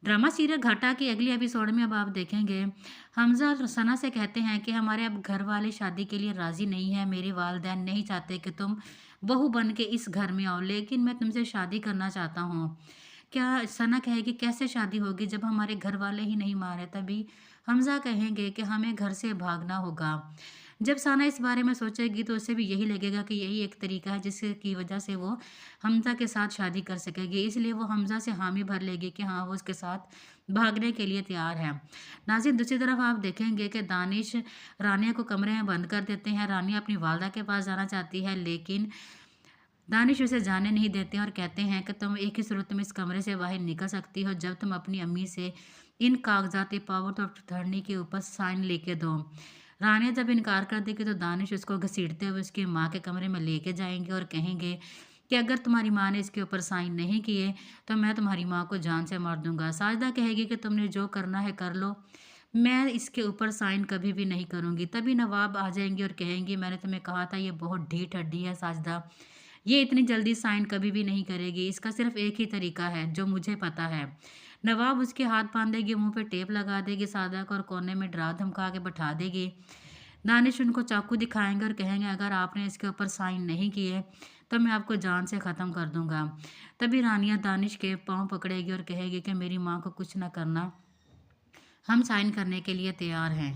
Drama serial घाटा के अगले एपिसोड में अब आप देखेंगे, हमज़ा और सना से कहते हैं कि हमारे अब घर वाले शादी के लिए राज़ी नहीं है। मेरे वालिदैन नहीं चाहते कि तुम बहू बन के इस घर में आओ, लेकिन मैं तुमसे शादी करना चाहता हूँ। क्या सना कहेगी कैसे शादी होगी जब हमारे घर वाले ही नहीं मान रहे? तभी हमज़ा कहेंगे कि हमें घर से भागना होगा। जब सना इस बारे में सोचेगी तो उसे भी यही लगेगा कि यही एक तरीका है जिसकी वजह से वो हमज़ा के साथ शादी कर सकेगी। इसलिए वो हमज़ा से हामी भर लेगी कि हाँ, वो उसके साथ भागने के लिए तैयार है। नाज़रीन, दूसरी तरफ आप देखेंगे कि दानिश रानिया को कमरे में बंद कर देते हैं। रानिया अपनी वालदा के पास जाना चाहती है, लेकिन दानिश उसे जाने नहीं देते और कहते हैं कि तुम एक ही सूरत में इस कमरे से बाहर निकल सकती हो, जब तुम अपनी अम्मी से इन कागजाती पावर ऑफ अटॉर्नी के ऊपर साइन लेके दो। रानिया जब इनकार कर देगी तो दानिश उसको घसीटते हुए उसकी माँ के कमरे में लेके जाएंगे और कहेंगे कि अगर तुम्हारी माँ ने इसके ऊपर साइन नहीं किए तो मैं तुम्हारी माँ को जान से मार दूंगा। साजदा कहेगी कि तुमने जो करना है कर लो, मैं इसके ऊपर साइन कभी भी नहीं करूंगी। तभी नवाब आ जाएंगे और कहेंगे मैंने तुम्हें कहा था ये बहुत ढीठ हड्डी है साजदा, ये इतनी जल्दी साइन कभी भी नहीं करेगी। इसका सिर्फ एक ही तरीका है जो मुझे पता है। नवाब उसके हाथ बांधेगी, मुंह पे टेप लगा देगी सादा को और कोने में डरा धमका के बैठा देगी। दानिश उनको चाकू दिखाएंगे और कहेंगे अगर आपने इसके ऊपर साइन नहीं किए तो मैं आपको जान से ख़त्म कर दूंगा। तभी रानिया दानिश के पाँव पकड़ेगी और कहेगी कि मेरी माँ को कुछ ना करना, हम साइन करने के लिए तैयार हैं।